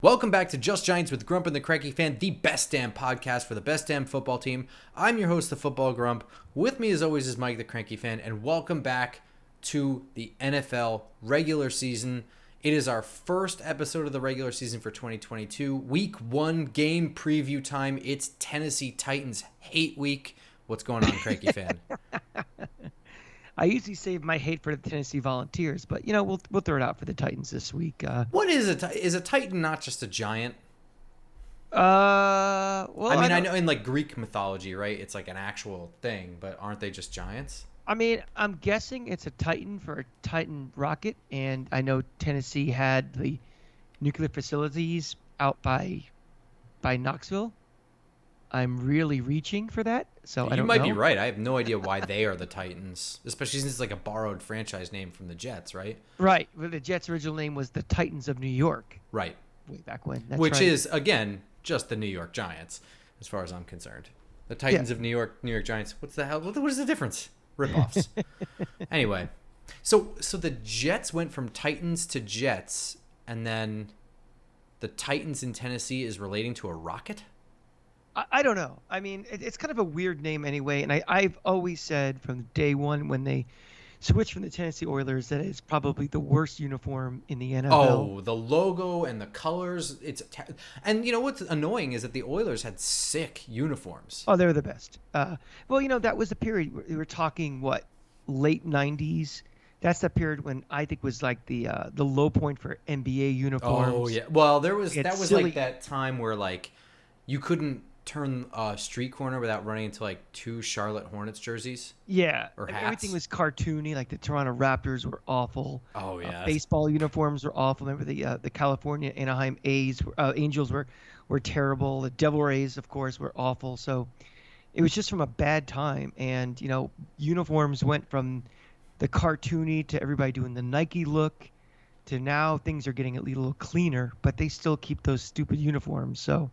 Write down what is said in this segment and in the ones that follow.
Welcome back to Just Giants with Grump and the Cranky Fan, the best damn podcast for the best damn football team. I'm your host, the Football Grump. With me, as always, is Mike, the Cranky Fan, and welcome back to the NFL regular season. It is our first episode of the regular season for 2022. Week 1 game preview time. It's Tennessee Titans hate week. What's going on, Cranky Fan? I usually save my hate for the Tennessee Volunteers, but we'll throw it out for the Titans this week. What is is a Titan not just a giant? Well, I know in like Greek mythology, right? It's like an actual thing, but aren't they just giants? I mean, I'm guessing it's a Titan for a Titan rocket, and I know Tennessee had the nuclear facilities out by Knoxville. I'm really reaching for that, so I don't know. You might be right. I have no idea why they are the Titans, especially since it's like a borrowed franchise name from the Jets, right? Right. Well, the Jets' original name was the Titans of New York. Right. Way back when. That's Which right. is, again, just the New York Giants, as far as I'm concerned. The Titans of New York Giants. What's the hell? What is the difference? Rip-offs. Anyway, so the Jets went from Titans to Jets, and then the Titans in Tennessee is relating to a rocket? I don't know. I mean, it's kind of a weird name anyway, and I've always said from day one when they switched from the Tennessee Oilers that it's probably the worst uniform in the NFL. Oh, the logo and the colors. And you know what's annoying is that the Oilers had sick uniforms. Oh, they're the best. Well, that was the period we were talking, late 90s. That's the period when I think was like the low point for NBA uniforms. Oh, yeah. Well, that was silly. like that time where like you couldn't turn a street corner without running into like 2 Charlotte Hornets jerseys. Yeah, or hats. Everything was cartoony. Like the Toronto Raptors were awful. Oh yeah, baseball uniforms were awful. Remember the California Anaheim Angels were terrible. The Devil Rays, of course, were awful. So it was just from a bad time. And uniforms went from the cartoony to everybody doing the Nike look to now things are getting a little cleaner, but they still keep those stupid uniforms. So.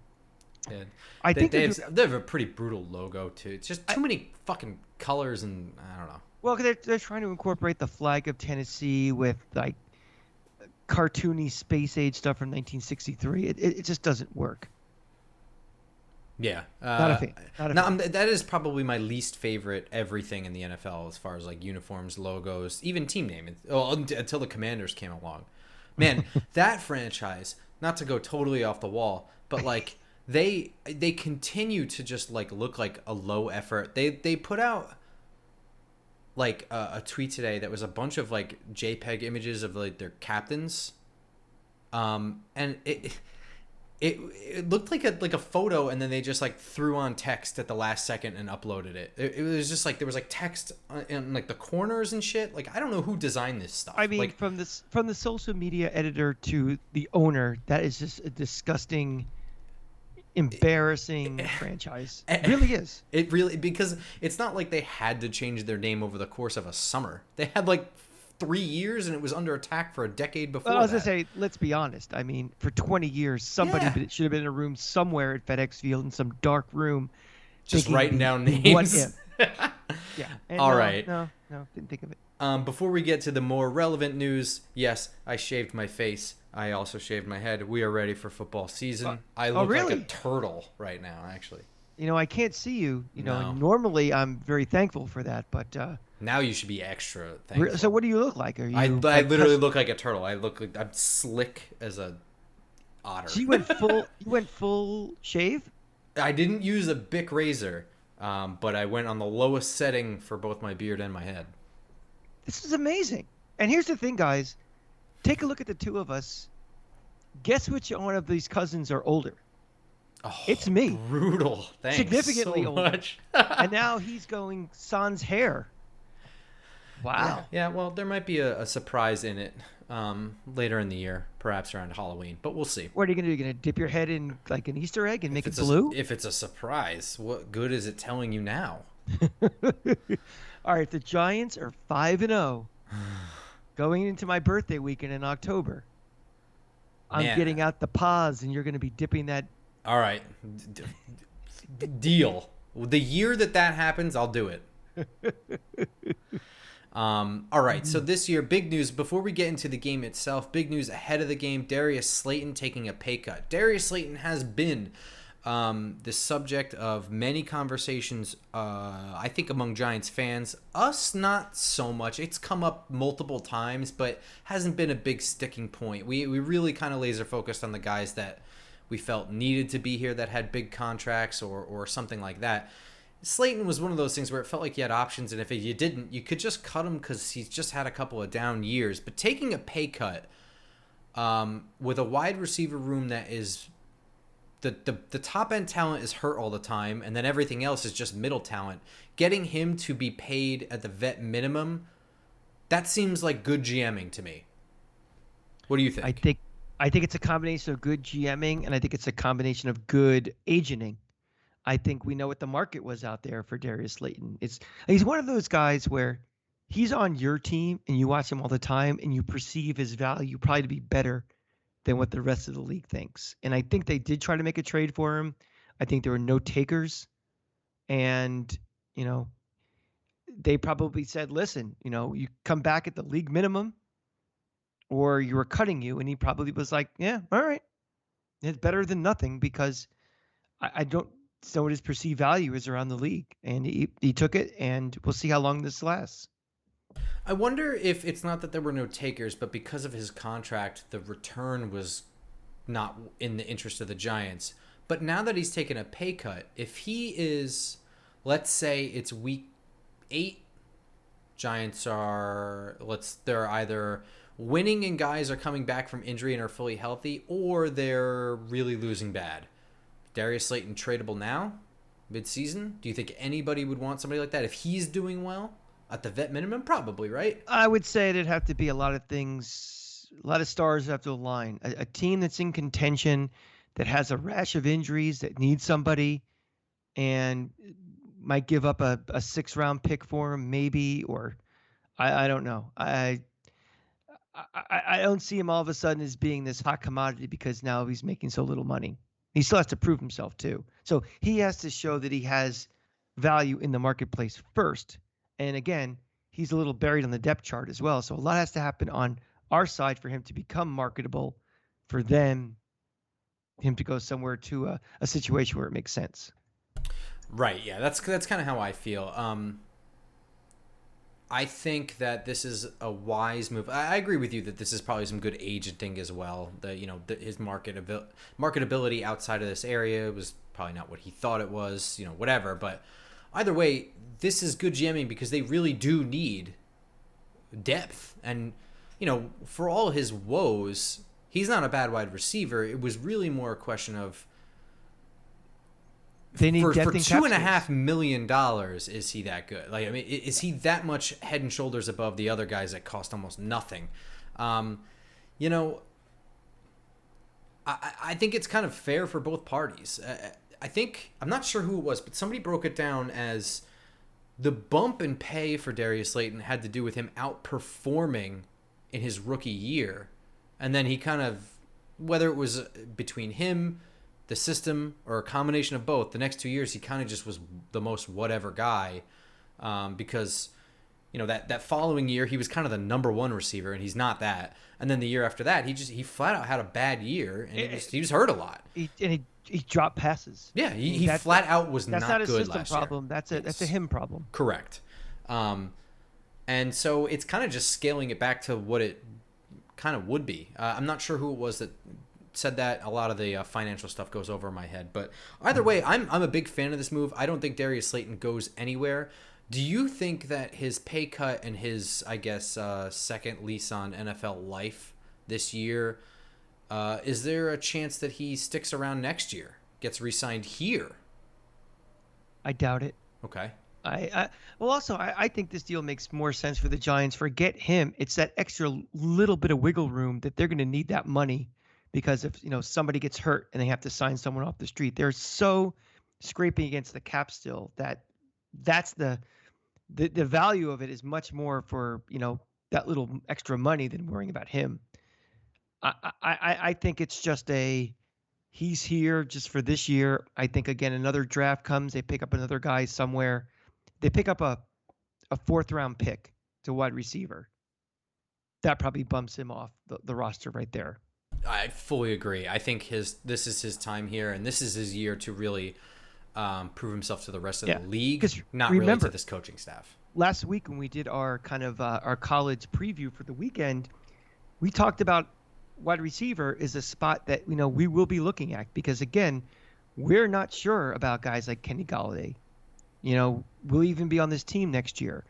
Yeah. I think they have a pretty brutal logo too. It's just too many fucking colors, and I don't know. Well, they're trying to incorporate the flag of Tennessee with like cartoony space age stuff from 1963. It just doesn't work. Yeah, not a fan. That is probably my least favorite everything in the NFL as far as like uniforms, logos, even team name. Until the Commanders came along, man, that franchise. Not to go totally off the wall, but like. They continue to just like look like a low effort. They put out like a tweet today that was a bunch of like JPEG images of like their captains, and it looked like a photo, and then they just like threw on text at the last second and uploaded it. It was just like there was like text in like the corners and shit. Like I don't know who designed this stuff. I mean, like, from the social media editor to the owner, that is just a disgusting. Embarrassing franchise. It really is. It really, because it's not like they had to change their name over the course of a summer. They had like 3 years, and it was under attack for a decade before. Well, I was gonna say, let's be honest. I mean, for 20 years, somebody should have been in a room somewhere at FedEx Field in some dark room, just writing down names. What if? Yeah. And All right. No, didn't think of it. Before we get to the more relevant news, yes, I shaved my face. I also shaved my head. We are ready for football season. I look like a turtle right now, actually. I can't see you. No. Normally I'm very thankful for that, but now you should be extra thankful. So what do you look like? Are you? I literally look like a turtle. I look like I'm slick as a otter. So you went full shave? I didn't use a Bic razor, but I went on the lowest setting for both my beard and my head. This is amazing. And here's the thing, guys. Take a look at the two of us. Guess which one of these cousins are older? Oh, it's me. Brutal. Thanks significantly so older. Much. And now he's going sans hair. Wow. Yeah, well, there might be a surprise in it later in the year, perhaps around Halloween, but we'll see. What are you going to do? You're going to dip your head in like an Easter egg and make it blue? If it's a surprise, what good is it telling you now? All right, the Giants are 5-0 going into my birthday weekend in October. I'm getting out the paws, and you're going to be dipping that. All right. Deal. The year that happens, I'll do it. All right, so Mhm. this year, big news. Before we get into the game itself, big news ahead of the game. Darius Slayton taking a pay cut. Darius Slayton has been the subject of many conversations, I think, among Giants fans. Us, not so much. It's come up multiple times, but hasn't been a big sticking point. We really kind of laser focused on the guys that we felt needed to be here, that had big contracts or something like that. Slayton was one of those things where it felt like you had options, and if you didn't, you could just cut him because he's just had a couple of down years. But taking a pay cut with a wide receiver room that is the top end talent is hurt all the time, and then everything else is just middle talent. Getting him to be paid at the vet minimum, that seems like good GMing to me. What do you I think? think I think it's a combination of good GMing, and I think it's a combination of good agenting. I think we know what the market was out there for Darius Slayton. He's one of those guys where he's on your team and you watch him all the time and you perceive his value probably to be better than what the rest of the league thinks. And I think they did try to make a trade for him. I think there were no takers, and you know they probably said, "Listen, you come back at the league minimum, or you were cutting you." And he probably was like, "Yeah, all right, it's better than nothing because I don't know what his perceived value is around the league." And he took it, and we'll see how long this lasts. I wonder if it's not that there were no takers, but because of his contract, the return was not in the interest of the Giants. But now that he's taken a pay cut, if he is, let's say it's week 8, Giants are they're either winning and guys are coming back from injury and are fully healthy, or they're really losing bad. Darius Slayton tradable now, mid-season? Do you think anybody would want somebody like that if he's doing well at the vet minimum? Probably, right? I would say it'd have to be a lot of things, a lot of stars have to align. A team that's in contention, that has a rash of injuries, that needs somebody, and might give up a 6 round pick for him, maybe, or I don't know. I don't see him all of a sudden as being this hot commodity because now he's making so little money. He still has to prove himself too. So he has to show that he has value in the marketplace first. And again, he's a little buried on the depth chart as well. So a lot has to happen on our side for him to become marketable, for then him to go somewhere to a situation where it makes sense. Right. Yeah. That's kind of how I feel. I think that this is a wise move. I agree with you that this is probably some good agenting as well. His marketability outside of this area was probably not what he thought it was. Whatever. But either way, this is good GMing because they really do need depth. And for all his woes, he's not a bad wide receiver. It was really more a question of They need for depth in two cap and a space. half million dollars, is he that good? Like, I mean, is he that much head and shoulders above the other guys that cost almost nothing? Um, you know, I think it's kind of fair for both parties. I think I'm not sure who it was, but somebody broke it down as the bump in pay for Darius Slayton had to do with him outperforming in his rookie year, and then he kind of, whether it was between him, the system, or a combination of both, the next 2 years he kind of just was the most whatever guy, because that following year he was kind of the number one receiver and he's not that, and then the year after that he flat out had a bad year and he was hurt a lot. He dropped passes. Yeah, I mean, he flat out was that's not not a good system last year. problem. That's a him problem. Correct. And so it's kind of just scaling it back to what it kind of would be. I'm not sure who it was that said that. A lot of the financial stuff goes over my head, but either way, I'm a big fan of this move. I don't think Darius Slayton goes anywhere. Do you think that his pay cut and his, I guess, second lease on NFL life this year, is there a chance that he sticks around next year, gets re-signed here? I doubt it. Okay. Well, also, I think this deal makes more sense for the Giants. Forget him. It's that extra little bit of wiggle room that they're going to need that money, because if somebody gets hurt and they have to sign someone off the street, they're so scraping against the cap still that's the value of it is much more for that little extra money than worrying about him. I think it's just he's here just for this year. I think again another draft comes, they pick up another guy somewhere. They pick up a 4th round pick to wide receiver, that probably bumps him off the roster right there. I fully agree. I think this is his time here, and this is his year to really prove himself to the rest of the league, 'Cause not remember, really to this coaching staff. Last week when we did our kind of our college preview for the weekend, we talked about wide receiver is a spot that we will be looking at, because again, we're not sure about guys like Kenny Golladay. Will even be on this team next year.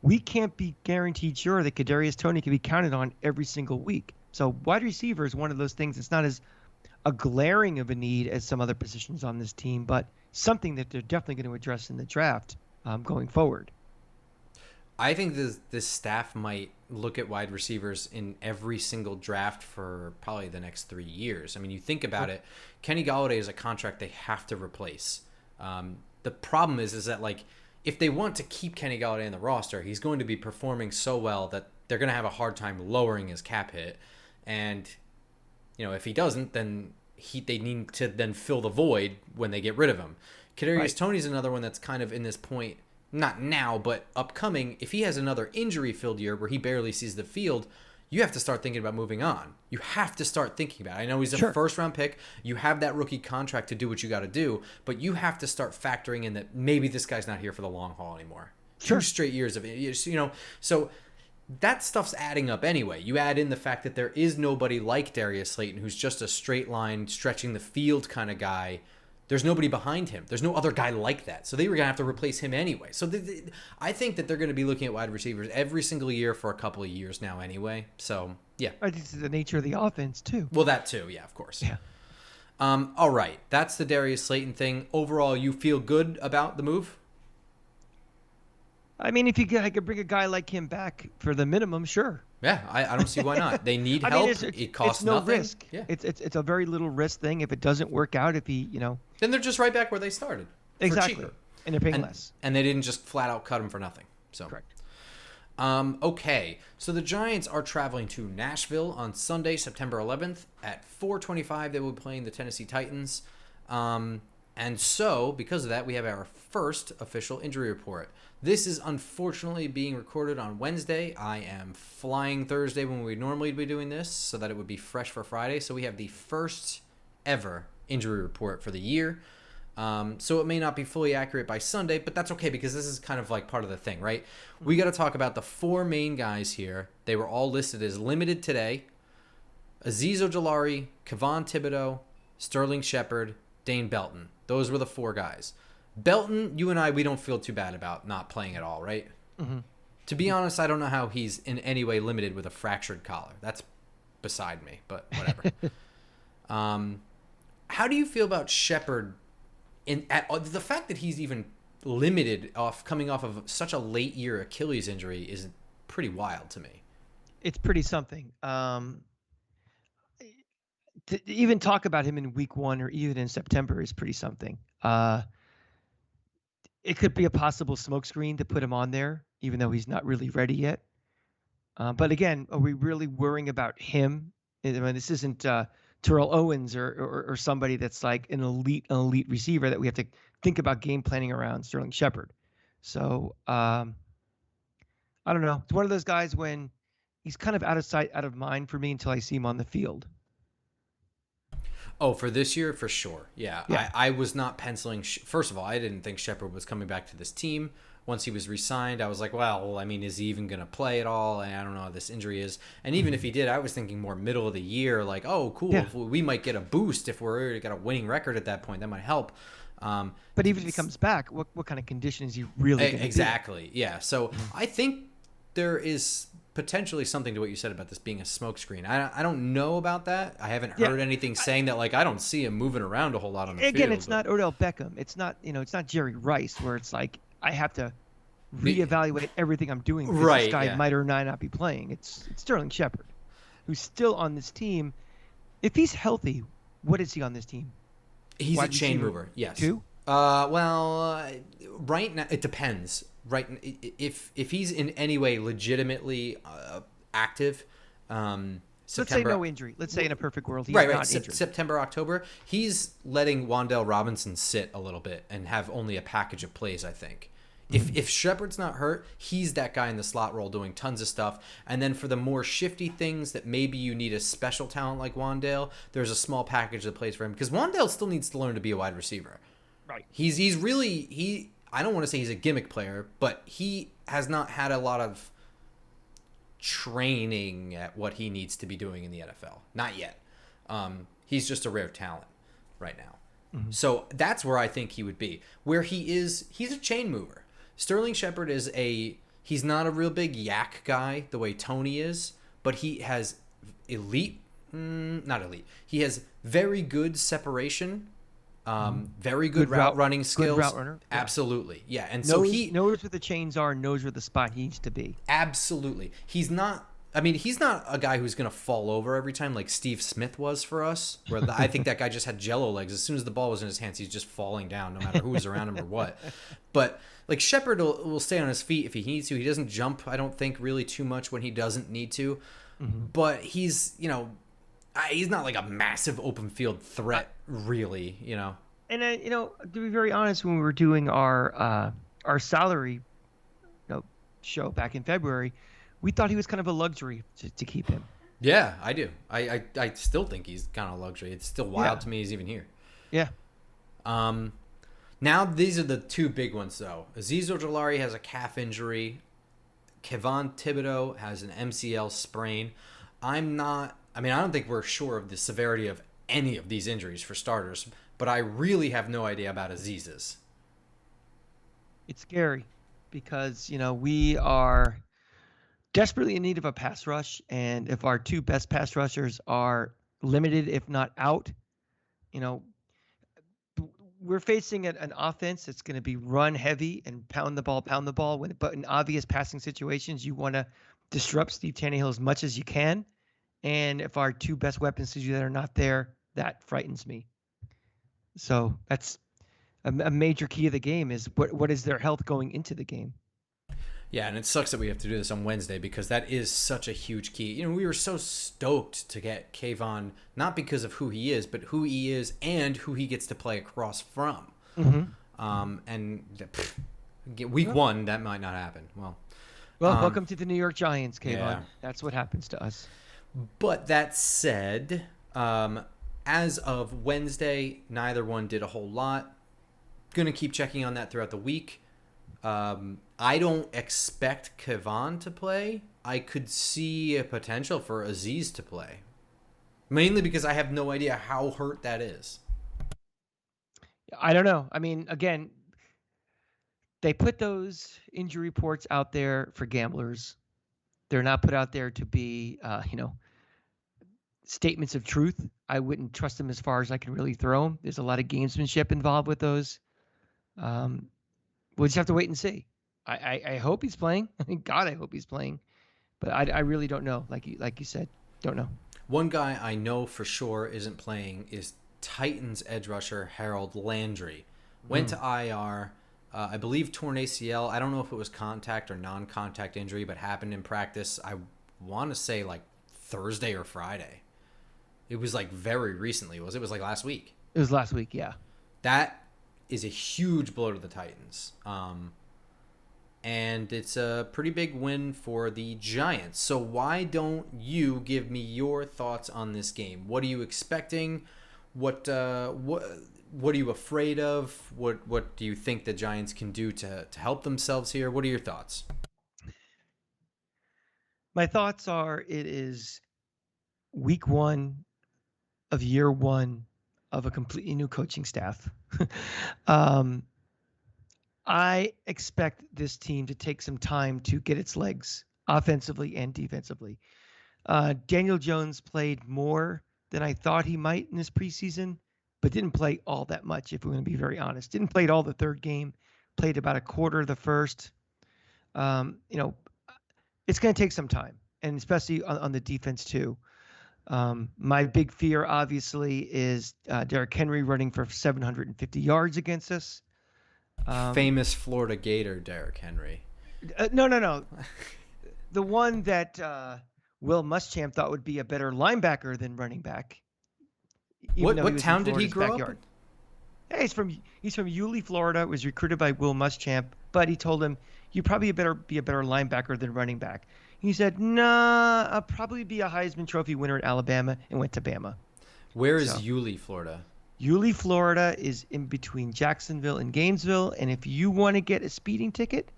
We can't be guaranteed sure that Kadarius Toney can be counted on every single week. So wide receiver is one of those things. It's not as a glaring of a need as some other positions on this team, but something that they're definitely going to address in the draft going forward. I think this staff might look at wide receivers in every single draft for probably the next 3 years. I mean, you think about it, Kenny Golladay is a contract they have to replace. The problem is that, like, if they want to keep Kenny Golladay in the roster, he's going to be performing so well that they're going to have a hard time lowering his cap hit. And, if he doesn't, then they need to then fill the void when they get rid of him. Kadarius Toney's another one that's kind of in this point, not now, but upcoming. If he has another injury-filled year where he barely sees the field, you have to start thinking about moving on. You have to start thinking about it. I know he's a first-round pick. You have that rookie contract to do what you got to do, but you have to start factoring in that maybe this guy's not here for the long haul anymore. Sure. 2 straight years of, so that stuff's adding up anyway. You add in the fact that there is nobody like Darius Slayton, who's just a straight line, stretching the field kind of guy. There's nobody behind him. There's no other guy like that. So they were going to have to replace him anyway. So I think that they're going to be looking at wide receivers every single year for a couple of years now anyway. So, yeah. I think it's the nature of the offense, too. Well, that too. Yeah, of course. Yeah. All right. That's the Darius Slayton thing. Overall, you feel good about the move? I mean, if I could bring a guy like him back for the minimum, sure. Yeah, I don't see why not. They need help. It costs no nothing. Risk. Yeah. It's a very little risk thing. If it doesn't work out, then they're just right back where they started. Exactly. For cheaper. And they're paying less. And they didn't just flat out cut him for nothing. So correct. Okay, so the Giants are traveling to Nashville on Sunday, September 11th at 4:25. They will be playing the Tennessee Titans. And so, because of that, we have our first official injury report. This is unfortunately being recorded on Wednesday. I am flying Thursday when we normally be doing this, so that it would be fresh for Friday. So we have the first ever injury report for the year. So it may not be fully accurate by Sunday, but that's okay because this is kind of like part of the thing, right? We got to talk about the 4 main guys here. They were all listed as limited today. Azeez Ojulari, Kayvon Thibodeau, Sterling Shepard, Dane Belton. Those were the 4 guys. Belton, you and I, we don't feel too bad about not playing at all, right? Mm-hmm. To be honest, I don't know how he's in any way limited with a fractured collar. That's beside me, but whatever. How do you feel about Shepard? The fact that he's even limited coming off of such a late year Achilles injury is pretty wild to me. It's pretty something. To even talk about him in week 1 or even in September is pretty something. It could be a possible smokescreen to put him on there, even though he's not really ready yet. But again, are we really worrying about him? I mean, this isn't Terrell Owens or somebody that's like an elite receiver that we have to think about game planning around Sterling Shepard. So I don't know. It's one of those guys when he's kind of out of sight, out of mind for me until I see him on the field. Oh, for this year, for sure. Yeah. I was not penciling. First of all, I didn't think Shepard was coming back to this team. Once he was re-signed, I was like, well, I mean, is he even going to play at all? And I don't know how this injury is. And even if he did, I was thinking more middle of the year, like, oh, cool. Yeah. We might get a boost if we're got a winning record at that point. That might help. But even if he comes back, what kind of condition is he really going to Exactly. Yeah. So I think there is potentially something to what you said about this being a smokescreen. I don't know about that. I haven't heard anything saying that. Like, I don't see him moving around a whole lot on the field. Again, it's not Odell Beckham. It's not it's not Jerry Rice where it's like I have to reevaluate everything I'm doing because this guy might or might not be playing. It's Sterling Shepard, who's still on this team. If he's healthy, what is he on this team? He's a chain mover. Yes. 2? Right now it depends. Right, if he's in any way legitimately active, September, let's say no injury. Let's say in a perfect world he's not injured. September, October, he's letting Wan'Dale Robinson sit a little bit and have only a package of plays. I think If Shepard's not hurt, he's that guy in the slot role doing tons of stuff. And then for the more shifty things that maybe you need a special talent like Wandale, there's a small package that plays for him. Because Wandale still needs to learn to be a wide receiver. Right. He's really I don't want to say he's a gimmick player, but he has not had a lot of training at what he needs to be doing in the NFL. Not yet. He's just a rare talent right now. Mm-hmm. So that's where I think he would be. Where he's a chain mover. Sterling Shepard he's not a real big yak guy the way Tony is, but he has not elite. He has very good separation, very good route running skills. Good route runner. Yeah. Absolutely. Yeah. And so he knows where the chains are, knows where the spot he needs to be. Absolutely. He's not a guy who's going to fall over every time like Steve Smith was for us, where I think that guy just had jello legs. As soon as the ball was in his hands, he's just falling down no matter who was around him or what. But like Shepard will stay on his feet if he needs to. He doesn't jump, I don't think, really too much when he doesn't need to. Mm-hmm. But he's not like a massive open field threat, really, And to be very honest, when we were doing our salary show back in February, we thought he was kind of a luxury to keep him. Yeah, I do. I still think he's kind of a luxury. It's still wild to me he's even here. Yeah. Now these are the two big ones, though. Azeez Ojulari has a calf injury. Kayvon Thibodeau has an MCL sprain. I don't think we're sure of the severity of any of these injuries for starters, but I really have no idea about Azeez's. It's scary because, we are desperately in need of a pass rush, and if our two best pass rushers are limited, if not out, we're facing an offense that's going to be run heavy and pound the ball. But in obvious passing situations, you want to disrupt Steve Tannehill as much as you can. And if our two best weapons to do that are not there, that frightens me. So that's a major key of the game is what is their health going into the game. Yeah, and it sucks that we have to do this on Wednesday because that is such a huge key. We were so stoked to get Kayvon, not because of who he is, but who he is and who he gets to play across from. Mm-hmm. Week one, that might not happen. Well, welcome to the New York Giants, Kayvon. Yeah. That's what happens to us. But that said, as of Wednesday, neither one did a whole lot. Going to keep checking on that throughout the week. I don't expect Kayvon to play. I could see a potential for Azeez to play. Mainly because I have no idea how hurt that is. I don't know. Again, they put those injury reports out there for gamblers. They're not put out there to be, statements of truth. I wouldn't trust them as far as I can really throw them. There's a lot of gamesmanship involved with those. We'll just have to wait and see. I hope he's playing. God, I hope he's playing. But I really don't know. Like you said, don't know. One guy I know for sure isn't playing is Titans edge rusher Harold Landry. Went to IR. I believe torn ACL. I don't know if it was contact or non-contact injury, but happened in practice. I want to say like Thursday or Friday. It was like very recently. It was like last week. It was last week, yeah. That is a huge blow to the Titans. And it's a pretty big win for the Giants. So why don't you give me your thoughts on this game? What are you expecting? What are you afraid of? What do you think the Giants can do to help themselves here? What are your thoughts? My thoughts are it is week one of year one of a completely new coaching staff. I expect this team to take some time to get its legs offensively and defensively. Daniel Jones played more than I thought he might in this preseason, but didn't play all that much, if we're going to be very honest. Didn't play all the third game, played about a quarter of the first. It's going to take some time, and especially on the defense too. My big fear, obviously, is Derrick Henry running for 750 yards against us. Famous Florida Gator Derrick Henry. No. The one that Will Muschamp thought would be a better linebacker than running back. What town did he grow up in? Yeah, he's from Yulee, Florida. Was recruited by Will Muschamp but he told him, "You probably better be a better linebacker than running back." He said, "Nah, I'll probably be a Heisman Trophy winner at Alabama," and went to Bama. Where is So Yulee, Florida? Yulee, Florida is in between Jacksonville and Gainesville, and if you want to get a speeding ticket,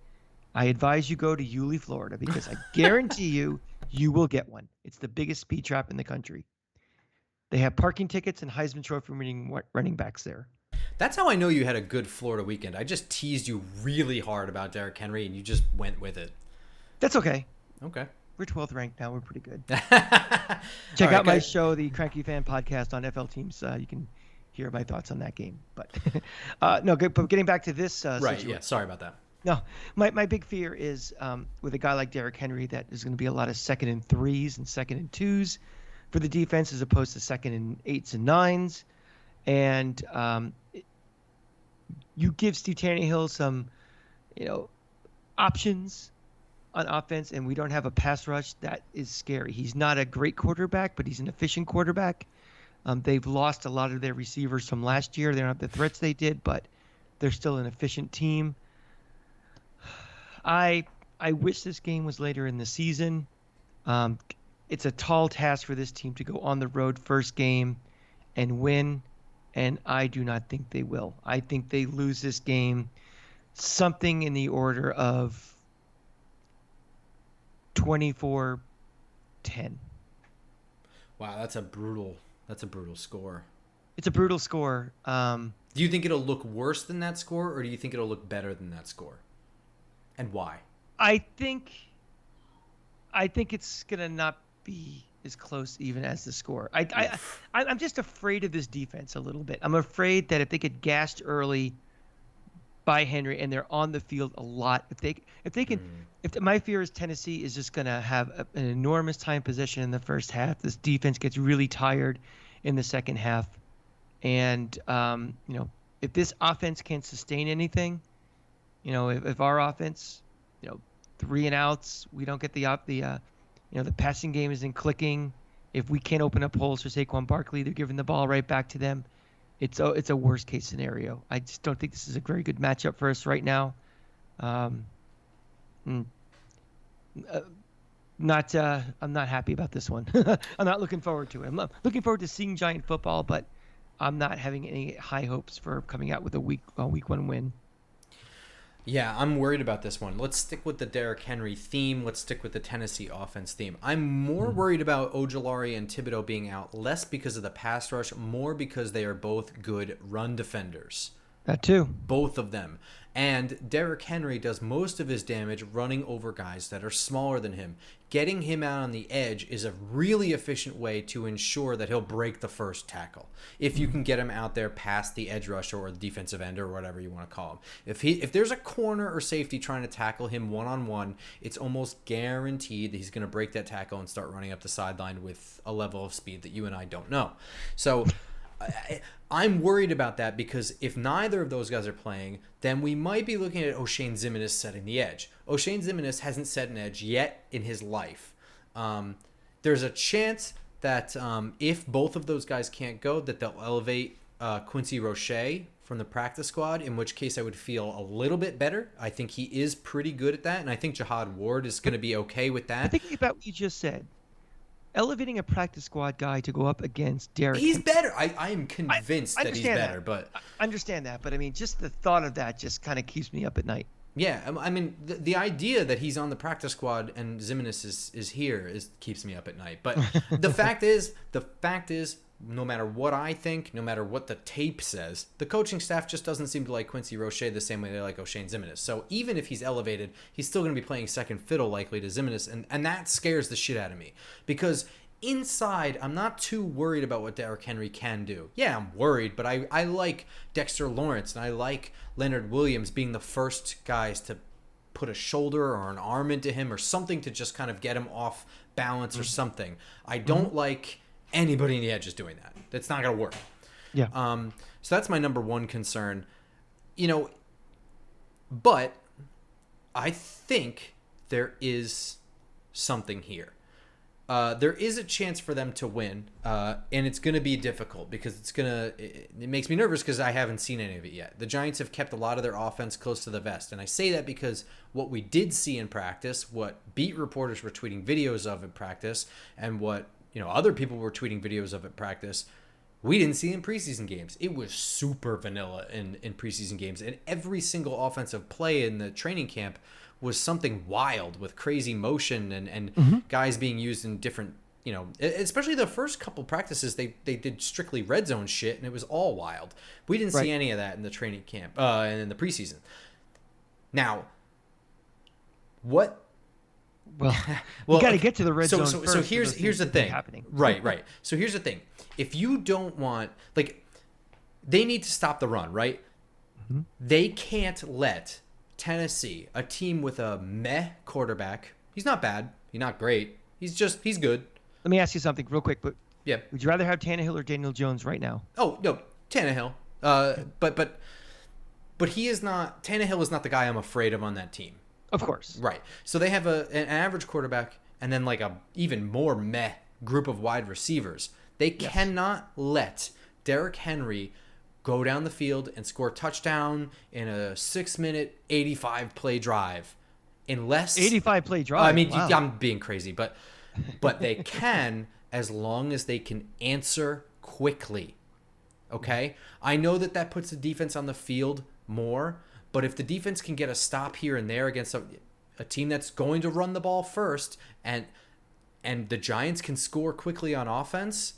I advise you go to Yulee, Florida, because I guarantee you will get one. It's the biggest speed trap in the country. They have parking tickets and Heisman Trophy winning running backs there. That's how I know you had a good Florida weekend. I just teased you really hard about Derrick Henry, and you just went with it. That's okay. Okay. We're 12th ranked now. We're pretty good. Check Check out my show, the Cranky Fan Podcast on FL Teams. You can hear my thoughts on that game. But no, good. But getting back to this right. situation. Yeah. Sorry about that. No, my big fear is with a guy like Derrick Henry that there's going to be a lot of 2nd and 3s and 2nd and 2s for the defense as opposed to 2nd and 8s and 9s. And you give Steve Tannehill some, options on offense, and we don't have a pass rush. That is scary. He's not a great quarterback, but he's an efficient quarterback. They've lost a lot of their receivers from last year. They don't have the threats they did, but they're still an efficient team. I wish this game was later in the season. It's a tall task for this team to go on the road first game and win, and I do not think they will. I think they lose this game something in the order of 24-10. Wow, that's a brutal score. It's a brutal score. Do you think it'll look worse than that score, or do you think it'll look better than that score? And why? I think it's gonna not be as close even as the score. I'm just afraid of this defense a little bit. I'm afraid that if they get gashed early by Henry and they're on the field a lot, my fear is Tennessee is just gonna have an enormous time possession in the first half. This defense gets really tired in the second half, and if this offense can't sustain anything, if our offense, 3 and outs, we don't get the passing game isn't clicking. If we can't open up holes for Saquon Barkley, they're giving the ball right back to them. It's a worst case scenario. I just don't think this is a very good matchup for us right now. I'm not happy about this one. I'm not looking forward to it. I'm looking forward to seeing Giant football, but I'm not having any high hopes for coming out with a week 1 win. Yeah, I'm worried about this one. Let's stick with the Derrick Henry theme. Let's stick with the Tennessee offense theme. I'm more worried about Ojulari and Thibodeau being out, less because of the pass rush, more because they are both good run defenders. That too. Both of them. And Derrick Henry does most of his damage running over guys that are smaller than him. Getting him out on the edge is a really efficient way to ensure that he'll break the first tackle. If you can get him out there past the edge rusher or the defensive end or whatever you want to call him. If there's a corner or safety trying to tackle him one-on-one, it's almost guaranteed that he's going to break that tackle and start running up the sideline with a level of speed that you and I don't know. So I'm worried about that because if neither of those guys are playing, then we might be looking at O'Shane Ximines setting the edge. O'Shane Ximines hasn't set an edge yet in his life. There's a chance that if both of those guys can't go, that they'll elevate Quincy Roche from the practice squad, in which case I would feel a little bit better. I think he is pretty good at that, and I think Jihad Ward is going to be okay with that. Thinking about what you just said, elevating a practice squad guy to go up against Derrick. He's better. I am convinced that he's better. But I understand that. But I mean, just the thought of that just kind of keeps me up at night. Yeah, I mean, the idea that he's on the practice squad and Ximines is here keeps me up at night. But the fact is, no matter what I think, no matter what the tape says, the coaching staff just doesn't seem to like Quincy Roche the same way they like O'Shane Ximines. So even if he's elevated, he's still going to be playing second fiddle likely to Ximines, and that scares the shit out of me. Because inside, I'm not too worried about what Derrick Henry can do. Yeah, I'm worried, but I like Dexter Lawrence, and I like Leonard Williams being the first guys to put a shoulder or an arm into him or something to just kind of get him off balance or something. I don't like anybody in the edges doing that. That's not going to work. Yeah. So that's my number one concern. But I think there is something here. There is a chance for them to win, and it's going to be difficult because it makes me nervous because I haven't seen any of it yet. The Giants have kept a lot of their offense close to the vest, and I say that because what we did see in practice, what beat reporters were tweeting videos of in practice, and what other people were tweeting videos of in practice, we didn't see in preseason games. It was super vanilla in preseason games, and every single offensive play in the training camp was something wild with crazy motion and guys being used in different, especially the first couple practices, they did strictly red zone shit, and it was all wild. We didn't see any of that in the training camp and in the preseason. Now, what? Well, you got to get to the red zone first. So here's the thing. Happening. Right. So here's the thing. If you don't want, they need to stop the run, right? Mm-hmm. They can't let Tennessee, a team with a meh quarterback. He's not bad. He's not great. He's good. Let me ask you something real quick. But yeah, would you rather have Tannehill or Daniel Jones right now? Oh no, Tannehill. But he is not. Tannehill is not the guy I'm afraid of on that team. Of course. Right. So they have an average quarterback and then a even more meh group of wide receivers. They cannot let Derrick Henry go down the field and score a touchdown in a 6-minute, 85-play drive. Unless 85-play drive. I mean, wow. I'm being crazy, but they can as long as they can answer quickly. Okay? I know that puts the defense on the field more, but if the defense can get a stop here and there against a team that's going to run the ball first and the Giants can score quickly on offense,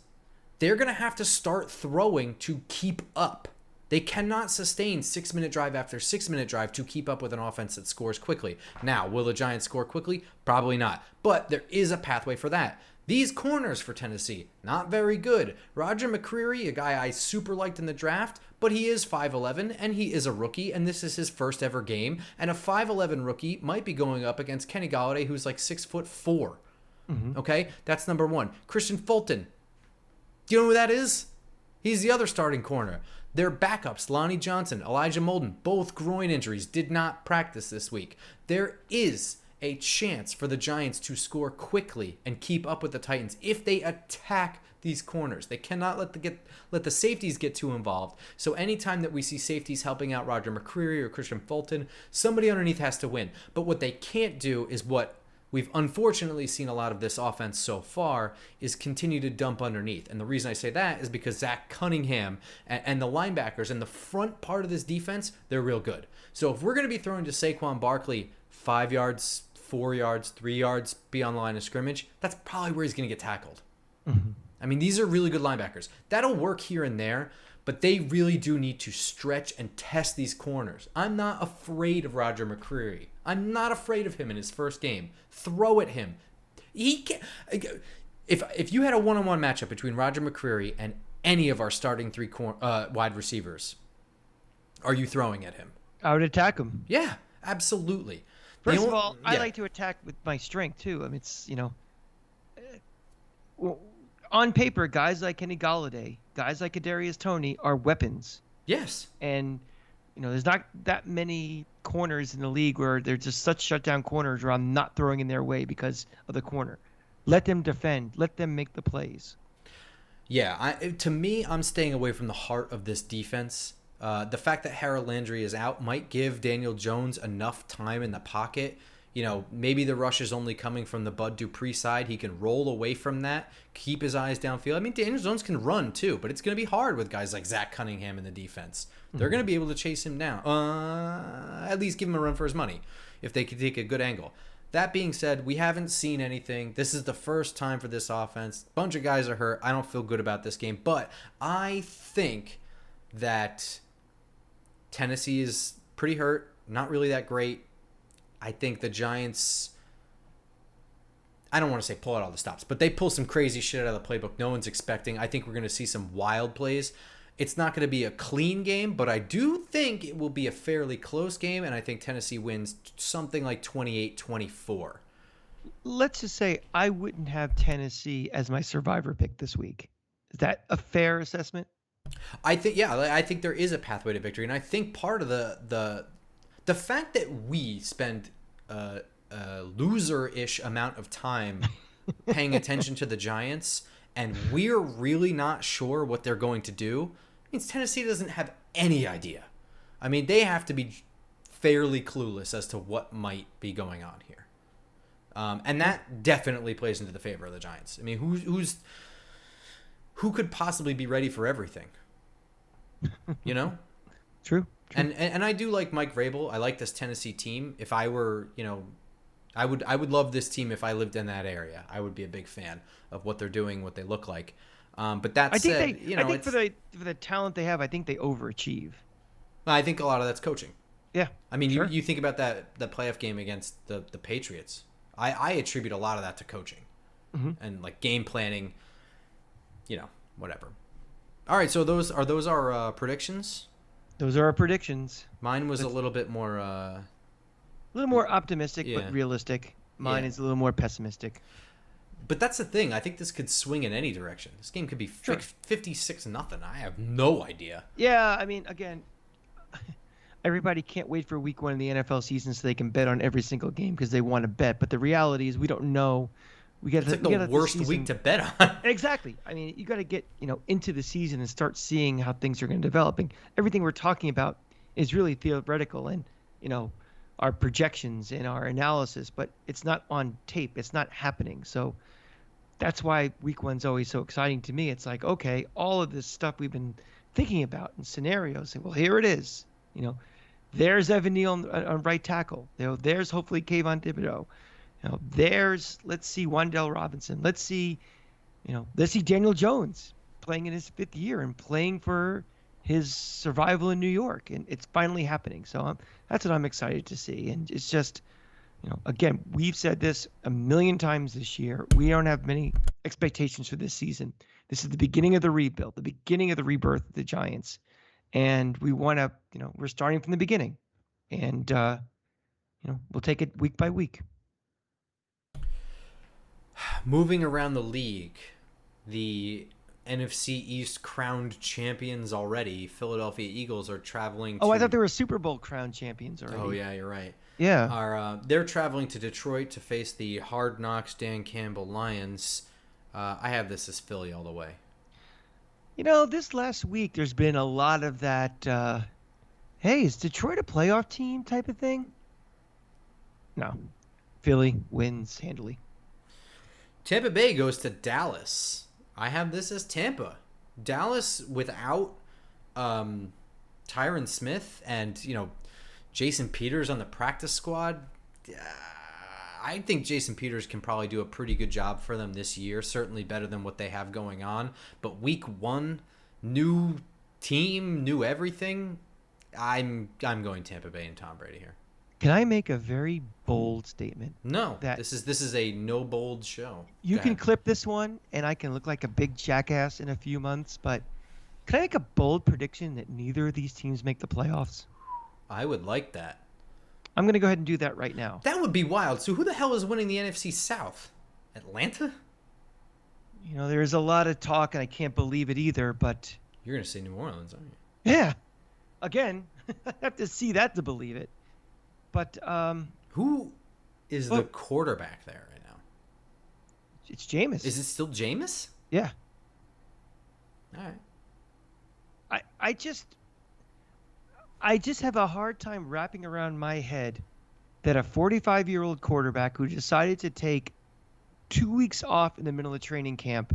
they're going to have to start throwing to keep up. They cannot sustain 6-minute drive after 6-minute drive to keep up with an offense that scores quickly. Now, will the Giants score quickly? Probably not. But there is a pathway for that. These corners for Tennessee, not very good. Roger McCreary, a guy I super liked in the draft, but he is 5'11", and he is a rookie, and this is his first ever game. And a 5'11" rookie might be going up against Kenny Golladay, who's 6'4". Mm-hmm. Okay? That's number one. Christian Fulton. Do you know who that is? He's the other starting corner. Their backups, Lonnie Johnson, Elijah Molden, both groin injuries, did not practice this week. There is a chance for the Giants to score quickly and keep up with the Titans if they attack these corners. They cannot let the safeties get too involved. So anytime that we see safeties helping out Roger McCreary or Christian Fulton, somebody underneath has to win. But what they can't do is what we've unfortunately seen a lot of this offense so far is continue to dump underneath. And the reason I say that is because Zach Cunningham and the linebackers in the front part of this defense, they're real good. So if we're going to be throwing to Saquon Barkley 5 yards, 4 yards, 3 yards beyond the line of scrimmage, that's probably where he's going to get tackled. Mm-hmm. I mean, these are really good linebackers. That'll work here and there, but they really do need to stretch and test these corners. I'm not afraid of Roger McCreary. I'm not afraid of him in his first game. Throw at him. He can. If you had a one-on-one matchup between Roger McCreary and any of our starting three wide receivers, are you throwing at him? I would attack him. Yeah, absolutely. First of all, I like to attack with my strength too. I mean, it's on paper, guys like Kenny Golladay, guys like Kadarius Toney are weapons. Yes. And there's not that many corners in the league where they're just such shutdown corners where I'm not throwing in their way because of the corner. Let them defend. Let them make the plays. Yeah, to me, I'm staying away from the heart of this defense. The fact that Harold Landry is out might give Daniel Jones enough time in the pocket. Maybe the rush is only coming from the Bud Dupree side. He can roll away from that, keep his eyes downfield. I mean, Daniel Jones can run too, but it's going to be hard with guys like Zach Cunningham in the defense. They're going to be able to chase him down. At least give him a run for his money if they can take a good angle. That being said, we haven't seen anything. This is the first time for this offense. A bunch of guys are hurt. I don't feel good about this game, but I think that Tennessee is pretty hurt, not really that great. I think the Giants, I don't want to say pull out all the stops, but they pull some crazy shit out of the playbook no one's expecting. I think we're going to see some wild plays. It's not going to be a clean game, but I do think it will be a fairly close game, and I think Tennessee wins something like 28-24. Let's just say I wouldn't have Tennessee as my survivor pick this week. Is that a fair assessment? I think there is a pathway to victory, and I think part of the fact that we spend a loser-ish amount of time paying attention to the Giants, and we're really not sure what they're going to do, means Tennessee doesn't have any idea. I mean, they have to be fairly clueless as to what might be going on here. And that definitely plays into the favor of the Giants. I mean, who could possibly be ready for everything? You know? True. And I do like Mike Vrabel. I like this Tennessee team. If I were, I would love this team if I lived in that area. I would be a big fan of what they're doing, what they look like. But that said, I think for the talent they have, I think they overachieve. I think a lot of that's coaching. Yeah. I mean, sure. you think about the playoff game against the Patriots. I attribute a lot of that to coaching and like game planning, whatever. All right, so those are our predictions. Those are our predictions. Mine was a little bit more optimistic, but realistic. Mine is a little more pessimistic. But that's the thing. I think this could swing in any direction. This game could be 56-0. I have no idea. Yeah, I mean, again, everybody can't wait for week 1 in the NFL season so they can bet on every single game because they want to bet. But the reality is we don't know. It's like the worst week to bet on. Exactly. I mean, you got to get into the season and start seeing how things are going to develop. And everything we're talking about is really theoretical and our projections and our analysis, but it's not on tape. It's not happening. So that's why week 1's always so exciting to me. It's like, okay, all of this stuff we've been thinking about and scenarios. And well, here it is. There's Evan Neal on right tackle. There's hopefully Kayvon Thibodeau. There's, let's see, Wan'Dale Robinson. Let's see Daniel Jones playing in his 5th year and playing for his survival in New York. And it's finally happening. So that's what I'm excited to see. And it's just, again, we've said this a million times this year. We don't have many expectations for this season. This is the beginning of the rebuild, the beginning of the rebirth of the Giants. And we want to, we're starting from the beginning. And, we'll take it week by week. Moving around the league, the NFC East crowned champions already, Philadelphia Eagles, are traveling to... Oh, I thought they were Super Bowl crowned champions already. Oh, yeah, you're right. Yeah. They're traveling to Detroit to face the Hard Knocks Dan Campbell Lions. I have this as Philly all the way. This last week there's been a lot of that, hey, is Detroit a playoff team type of thing? No. Philly wins handily. Tampa Bay goes to Dallas. I have this as Tampa. Dallas without Tyron Smith and, Jason Peters on the practice squad. I think Jason Peters can probably do a pretty good job for them this year. Certainly better than what they have going on. But week 1, new team, new everything. I'm going Tampa Bay and Tom Brady here. Can I make a very bold statement? No, this is a no bold show. You can clip this one, and I can look like a big jackass in a few months. But can I make a bold prediction that neither of these teams make the playoffs? I would like that. I'm going to go ahead and do that right now. That would be wild. So who the hell is winning the NFC South? Atlanta? There's a lot of talk, and I can't believe it either. But you're going to say New Orleans, aren't you? Yeah. Again, I have to see that to believe it. But who is the quarterback there right now? It's Jameis. Is it still Jameis? Yeah. All right. I just have a hard time wrapping around my head that a 45-year-old quarterback who decided to take 2 weeks off in the middle of training camp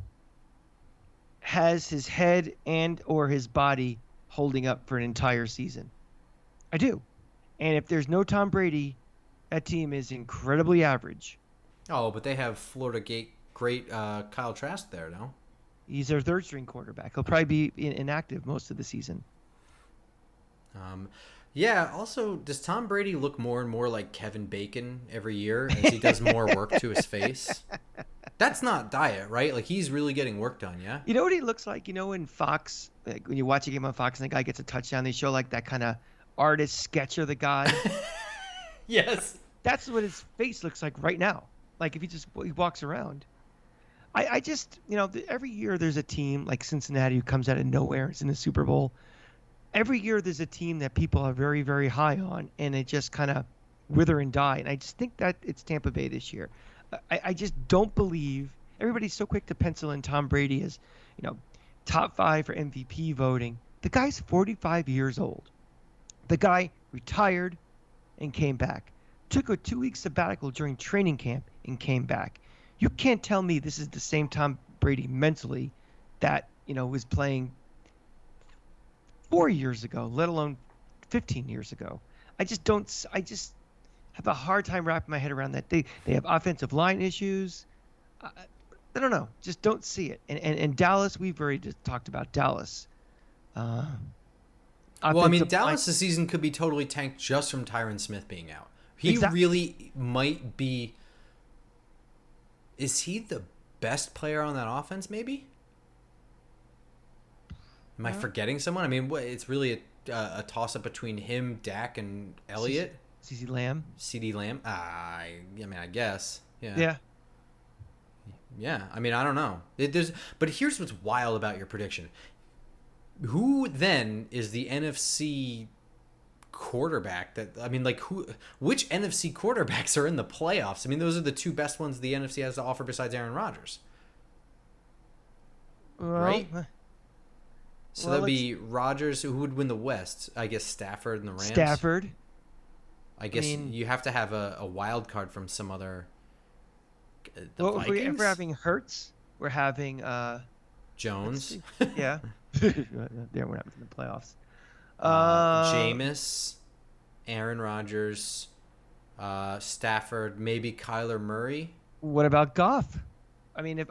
has his head and or his body holding up for an entire season. I do. And if there's no Tom Brady, that team is incredibly average. Oh, but they have Florida great Kyle Trask there, no? He's their third-string quarterback. He'll probably be inactive most of the season. Yeah, also, does Tom Brady look more and more like Kevin Bacon every year as he does more work to his face? That's not diet, right? Like, he's really getting work done, yeah? You know what he looks like? In Fox, like when you watch a game on Fox and the guy gets a touchdown, they show like that kind of artist sketch of the guy. Yes. That's what his face looks like right now. Like if he walks around. I just, every year there's a team like Cincinnati who comes out of nowhere. It's in the Super Bowl. Every year there's a team that people are very, very high on, and they just kind of wither and die. And I just think that it's Tampa Bay this year. I just don't believe everybody's so quick to pencil in Tom Brady as, you know, top 5 for MVP voting. The guy's 45 years old. The guy retired and came back. Took a 2-week sabbatical during training camp and came back. You can't tell me this is the same Tom Brady mentally that, was playing 4 years ago, let alone 15 years ago. I just have a hard time wrapping my head around that. They have offensive line issues. I don't know. Just don't see it. And Dallas, we've already just talked about Dallas. Well, I mean, Dallas line, this season could be totally tanked just from Tyron Smith being out. He exactly. really might be. Is he the best player on that offense, maybe? Am I forgetting someone? I mean, it's really a toss-up between him, Dak, and Elliott. CeeDee Lamb. CeeDee Lamb? I mean, I guess. Yeah. Yeah. Yeah. I mean, I don't know. But here's what's wild about your prediction. Who then is the NFC quarterback which NFC quarterbacks are in the playoffs? I mean, those are the two best ones the NFC has to offer besides Aaron Rodgers. Well, right? So that'd be Rodgers. Who would win the West? I guess Stafford and the Rams. Stafford. I guess you have to have a wild card from some other. Vikings? If we're having Hurts, we're having Jones. Yeah. Yeah, we're not in the playoffs. Jameis, Aaron Rodgers, Stafford, maybe Kyler Murray. What about Goff? I mean,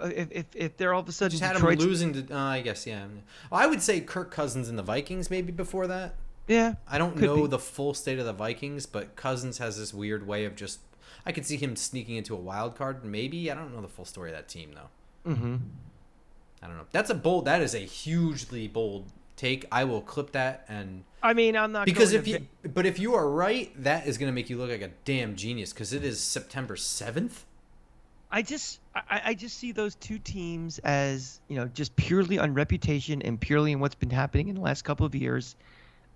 if they're all of a sudden just had him losing to, I guess, yeah. I would say Kirk Cousins and the Vikings maybe before that. Yeah, I don't know the full state of the Vikings, but Cousins has this weird way of just. I could see him sneaking into a wild card. Maybe I don't know the full story of that team though. Mm-hmm. I don't know. That is a hugely bold take. I will clip that and. I mean, I'm not because if you are right, that is going to make you look like a damn genius because it is September 7th. I just see those two teams as, just purely on reputation and purely in what's been happening in the last couple of years.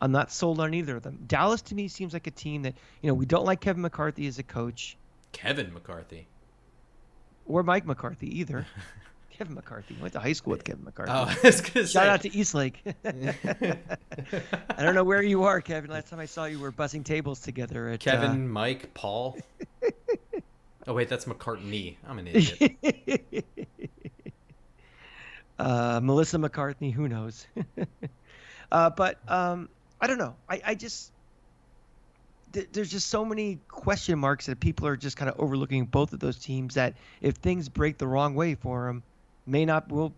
I'm not sold on either of them. Dallas to me seems like a team that, we don't like Kevin McCarthy as a coach. Kevin McCarthy. Or Mike McCarthy either. Kevin McCarthy. I went to high school with Kevin McCarthy. Oh, I was gonna say. Shout out to Eastlake. I don't know where you are, Kevin. Last time I saw you, we were bussing tables together. At, Kevin, Mike, Paul. Oh, wait, that's McCartney. I'm an idiot. Melissa McCartney, who knows? But I don't know. I just there's just so many question marks that people are just kind of overlooking both of those teams that if things break the wrong way for them,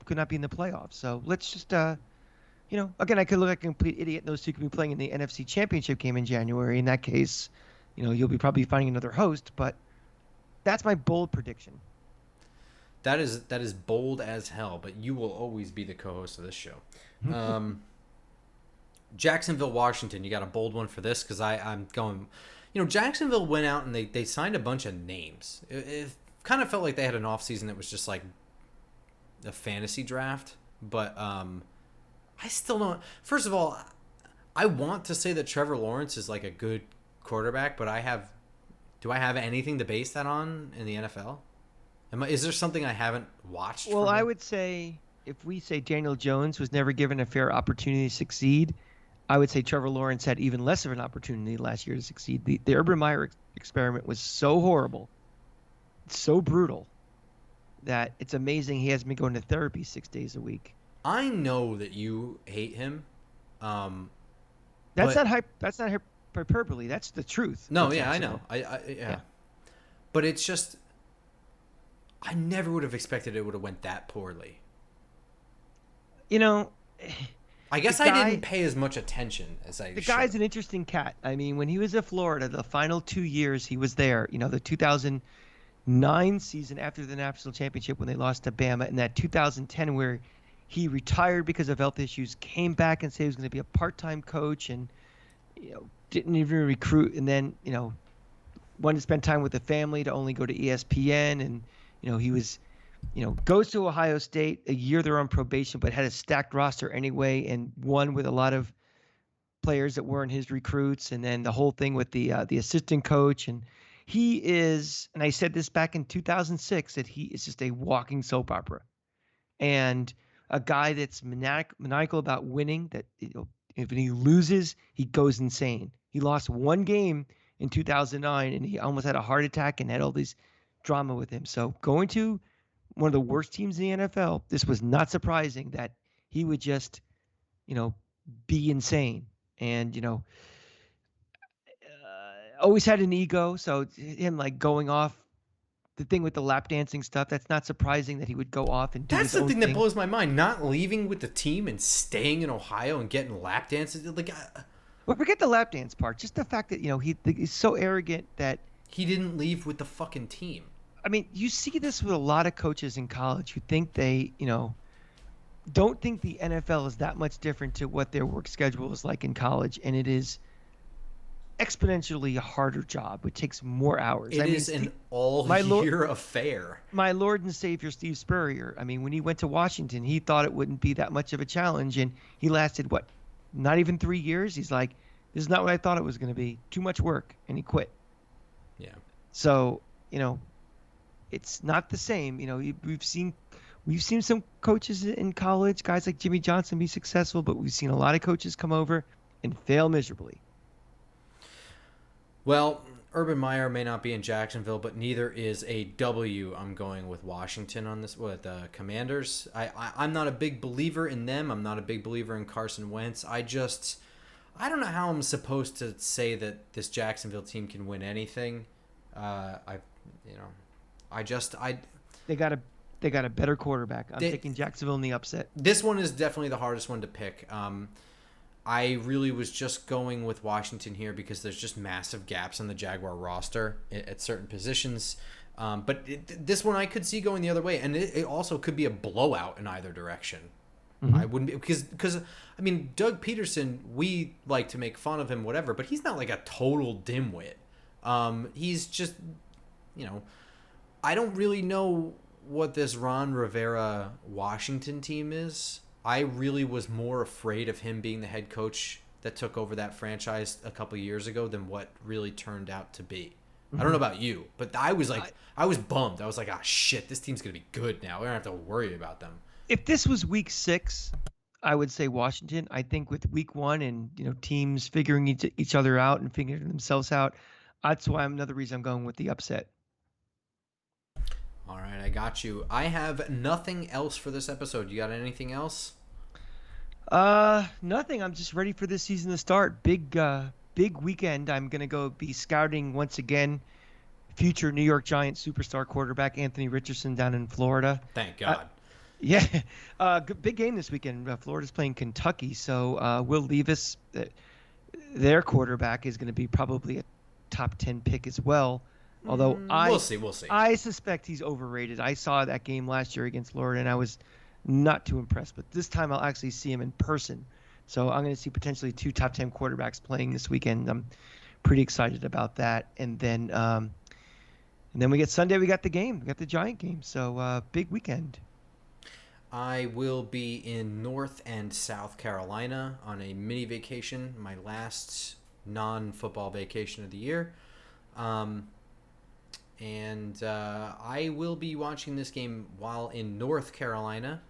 could not be in the playoffs. So let's just again, I could look like a complete idiot. Those two could be playing in the NFC Championship game in January. In that case, you'll be probably finding another host. But that's my bold prediction. That is bold as hell. But you will always be the co-host of this show. Jacksonville, Washington. You got a bold one for this because I'm going. Jacksonville went out and they signed a bunch of names. It kind of felt like they had an offseason that was just like a fantasy draft. But I still don't. First of all, I want to say that Trevor Lawrence is like a good quarterback, but do I have anything to base that on in the NFL? Is there something I haven't watched? Well, I would say if we say Daniel Jones was never given a fair opportunity to succeed, I would say Trevor Lawrence had even less of an opportunity last year to succeed. The Urban Meyer experiment was so horrible, so brutal, that it's amazing he hasn't been going to therapy 6 days a week. I know that you hate him. That's not hyperbole. That's the truth. No, yeah, I know. Yeah. But it's just, I never would have expected it would have went that poorly. I guess I didn't pay as much attention as I should. The guy's an interesting cat. I mean, when he was at Florida, the final 2 years he was there, the 2009 season after the national championship when they lost to Bama, and that 2010 where he retired because of health issues, came back and said he was going to be a part-time coach and, didn't even recruit. And then, wanted to spend time with the family to only go to ESPN. And, he was, goes to Ohio State a year they're on probation, but had a stacked roster anyway and won with a lot of players that weren't his recruits. And then the whole thing with the assistant coach. And He is, and I said this back in 2006, that he is just a walking soap opera, and a guy that's maniacal about winning. That, if he loses, he goes insane. He lost one game in 2009, and he almost had a heart attack and had all this drama with him. So going to one of the worst teams in the NFL, this was not surprising that he would just, you know, be insane. And, always had an ego. So him like going off, the thing with the lap dancing stuff, that's not surprising that he would go off and do That's his the own thing thing. that blows my mind. Not leaving with the team and staying in Ohio and getting lap dances. Like, Well, forget the lap dance part. Just the fact that, he's so arrogant that, he didn't leave with the fucking team. I mean, you see this with a lot of coaches in college who think they, don't think the NFL is that much different to what their work schedule is like in college, and it is exponentially a harder job. It takes more hours. It is an all-year affair. My Lord and Savior, Steve Spurrier. I mean, when he went to Washington, he thought it wouldn't be that much of a challenge, and he lasted, not even 3 years? He's like, this is not what I thought it was going to be. Too much work, and he quit. Yeah. So, it's not the same. We've seen some coaches in college, guys like Jimmy Johnson, be successful, but we've seen a lot of coaches come over and fail miserably. Well, Urban Meyer may not be in Jacksonville, but neither is a W. I'm going with Washington on this, with the Commanders. I'm not a big believer in them. I'm not a big believer in Carson Wentz. I don't know how I'm supposed to say that this Jacksonville team can win anything. They got a better quarterback. I'm taking Jacksonville in the upset. This one is definitely the hardest one to pick. I really was just going with Washington here because there's just massive gaps on the Jaguar roster at certain positions. But this one I could see going the other way, and it also could be a blowout in either direction. Mm-hmm. I wouldn't be, because I mean, Doug Peterson, we like to make fun of him, whatever, but he's not like a total dimwit. He's just, I don't really know what this Ron Rivera Washington team is. I really was more afraid of him being the head coach that took over that franchise a couple years ago than what really turned out to be. Mm-hmm. I don't know about you, but I was bummed. I was like, shit, this team's going to be good now. We don't have to worry about them. If this was week 6, I would say Washington. I think with week 1 and, teams figuring each other out and figuring themselves out, that's why another reason I'm going with the upset. All right, I got you. I have nothing else for this episode. You got anything else? Nothing. I'm just ready for this season to start. Big weekend. I'm going to go be scouting once again future New York Giants superstar quarterback Anthony Richardson down in Florida. Thank God. Yeah. Big game this weekend. Florida's playing Kentucky, so Will Levis, their quarterback, is going to be probably a top 10 pick as well. Although we'll see. I suspect he's overrated. I saw that game last year against Florida, and I was not too impressed. But this time I'll actually see him in person. So I'm going to see potentially 2 top 10 quarterbacks playing this weekend. I'm pretty excited about that. And then we get Sunday. We got the game. We got the Giant game. So big weekend. I will be in North and South Carolina on a mini vacation, my last non-football vacation of the year. And I will be watching this game while in North Carolina,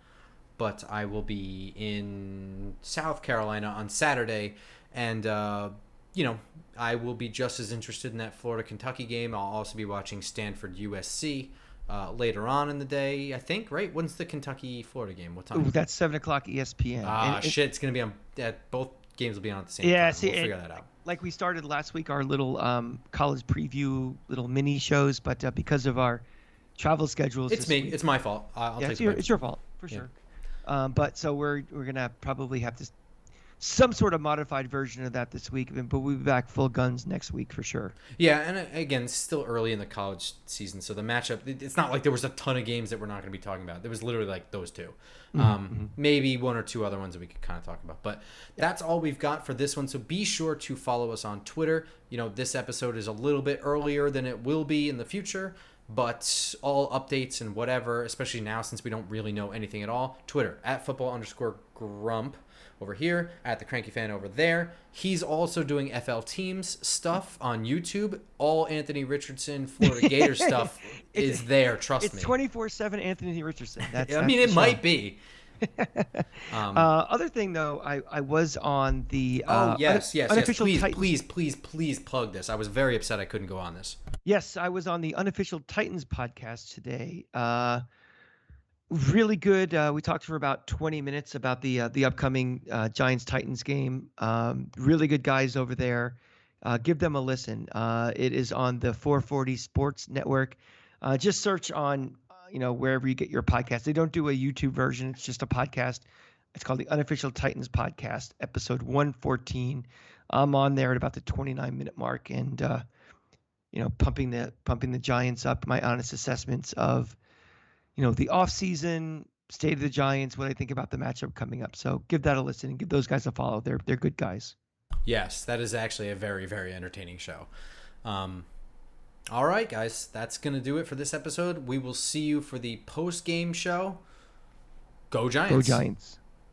but I will be in South Carolina on Saturday. And, I will be just as interested in that Florida-Kentucky game. I'll also be watching Stanford-USC later on in the day, I think, right? When's the Kentucky-Florida game? What time? Ooh, that's 7 o'clock ESPN. Shit, it's going to be on – both games will be on at the same time. We'll figure that out. Like we started last week, our little college preview, little mini shows, but because of our travel schedules, it's my fault. It's your fault for sure. But so we're gonna probably have to some sort of modified version of that this week, but we'll be back full guns next week for sure. Yeah, and again, it's still early in the college season, so the matchup, it's not like there was a ton of games that we're not going to be talking about. There was literally like those 2. Maybe 1 or 2 other ones that we could kind of talk about. But that's all we've got for this one, so be sure to follow us on Twitter. This episode is a little bit earlier than it will be in the future, But all updates and whatever, especially now since we don't really know anything at all, Twitter, @football_grump over here, at the Cranky Fan over there. He's also doing FL Teams stuff on YouTube. All Anthony Richardson, Florida Gator stuff is there, trust me. It's 24/7 Anthony Richardson. That's it might be. Other thing, though, I was on the yes. Unofficial Titans. Please plug this. I was very upset I couldn't go on this. Yes, I was on the Unofficial Titans podcast today. Really good. We talked for about 20 minutes about the upcoming Giants-Titans game. Really good guys over there. Give them a listen. It is on the 440 Sports Network. Just search on wherever you get your podcast. They don't do a YouTube version. It's just a podcast. It's called the Unofficial Titans Podcast, episode 114. I'm on there at about the 29-minute mark, and pumping the Giants up. My honest assessments of the offseason, state of the Giants, what I think about the matchup coming up. So give that a listen and give those guys a follow. They're good guys. Yes, that is actually a very, very entertaining show. All right, guys, that's going to do it for this episode. We will see you for the post-game show. Go Giants. Go Giants.